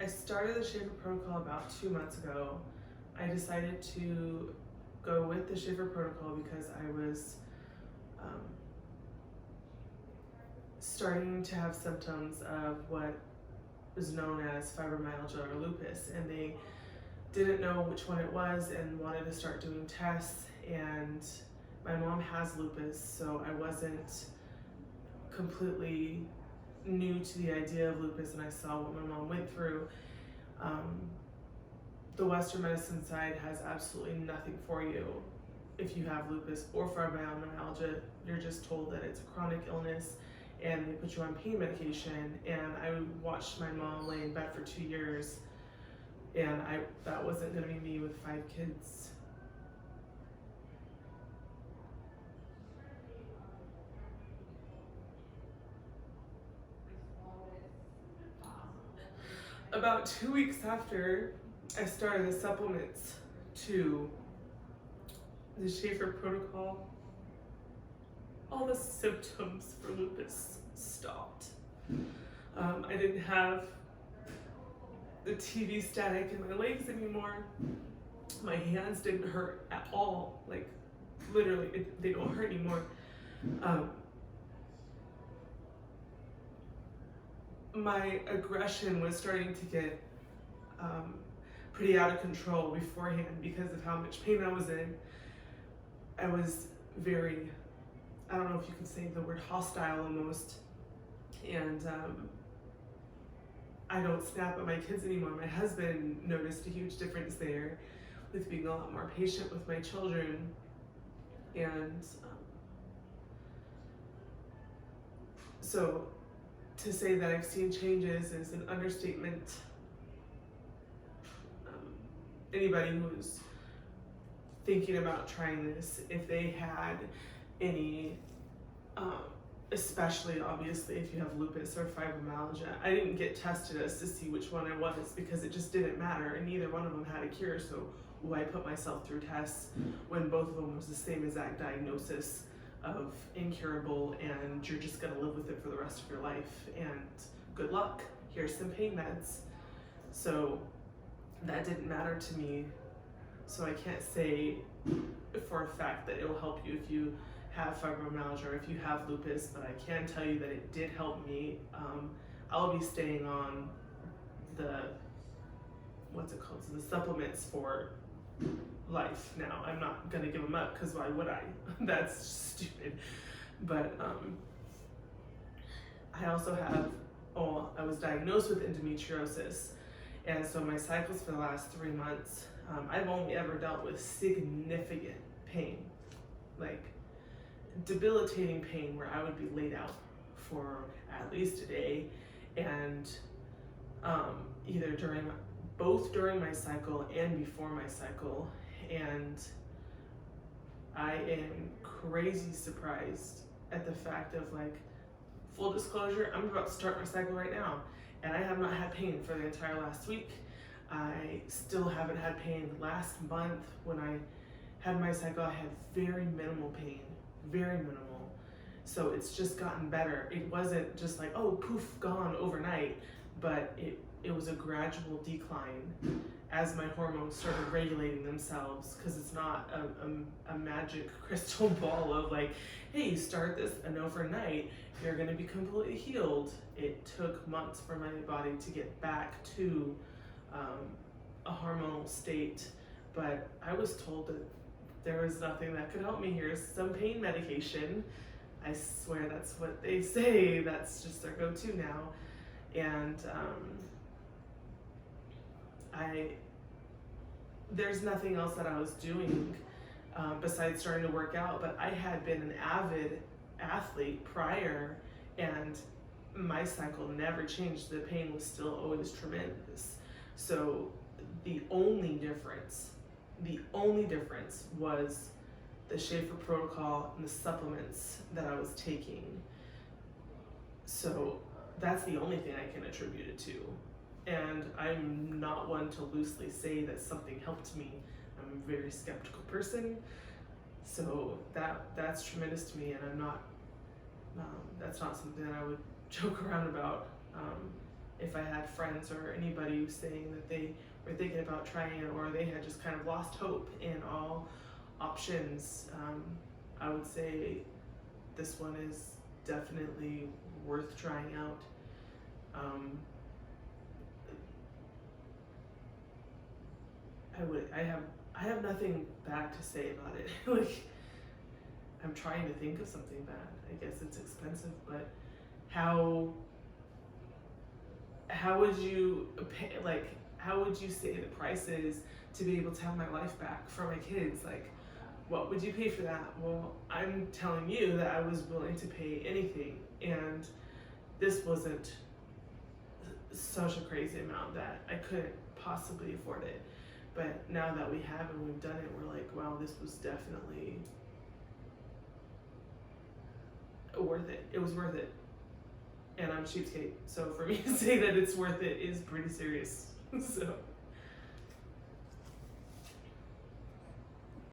I started the Schaefer Protocol about 2 months ago. I decided to go with the Schaefer Protocol because I was starting to have symptoms of what is known as fibromyalgia or lupus, and they didn't know which one it was and wanted to start doing tests. And my mom has lupus, so I wasn't completely new to the idea of lupus, and I saw what my mom went through. The Western medicine side has absolutely nothing for you if you have lupus or fibromyalgia. You're just told that it's a chronic illness and they put you on pain medication. And I watched my mom lay in bed for 2 years, and that wasn't gonna be me with 5 kids. About 2 weeks after I started the supplements to the Schaefer Protocol, all the symptoms for lupus stopped. I didn't have the TV static in my legs anymore. My hands didn't hurt at all. Like, literally, they don't hurt anymore. My aggression was starting to get pretty out of control beforehand because of how much pain I was in. I was very, I don't know if you can say the word hostile almost, and I don't snap at my kids anymore. My husband noticed a huge difference there with being a lot more patient with my children, and so to say that I've seen changes is an understatement. Anybody who's thinking about trying this, if they had any, especially obviously if you have lupus or fibromyalgia, I didn't get tested as to see which one I was because it just didn't matter, and neither one of them had a cure, so why put myself through tests when both of them was the same exact diagnosis of incurable, and you're just gonna live with it for the rest of your life, and good luck, here's some pain meds. So that didn't matter to me, so I can't say for a fact that it'll help you if you have fibromyalgia or if you have lupus, but I can tell you that it did help me. I'll be staying on the, what's it called, so the supplements for life now. I'm not gonna give them up because why would I? That's stupid. But I also have, I was diagnosed with endometriosis, and so my cycles for the last 3 months, I've only ever dealt with significant pain, like debilitating pain where I would be laid out for at least a day, and either both during my cycle and before my cycle. And I am crazy surprised at the fact of, like, full disclosure, I'm about to start my cycle right now, and I have not had pain for the entire last week. I still haven't had pain. Last month when I had my cycle, I had very minimal pain, very minimal. So it's just gotten better. It wasn't just like, oh, poof, gone overnight, but it was a gradual decline as my hormones started regulating themselves, because it's not a magic crystal ball of like, hey, you start this and overnight you're going to be completely healed. It took months for my body to get back to a hormonal state, but I was told that there was nothing that could help me. Here's some pain medication. I swear that's what they say. That's just their go-to now. And there's nothing else that I was doing besides starting to work out, but I had been an avid athlete prior, and my cycle never changed. The pain was still always tremendous. So the only difference was the Schaefer Protocol and the supplements that I was taking. So that's the only thing I can attribute it to. And I'm not one to loosely say that something helped me. I'm a very skeptical person. So that's tremendous to me, and I'm not, that's not something that I would joke around about. if I had friends or anybody who was saying that they were thinking about trying it, or they had just kind of lost hope in all options, I would say this one is definitely worth trying out. I have nothing bad to say about it. Like, I'm trying to think of something bad. I guess it's expensive, but how would you pay, like, how would you say the price is to be able to have my life back for my kids? Like, what would you pay for that? Well, I'm telling you that I was willing to pay anything, and this wasn't such a crazy amount that I couldn't possibly afford it. But now that we have and we've done it, we're like, wow, this was definitely worth it. It was worth it. And I'm cheapskate, so for me to say that it's worth it is pretty serious. So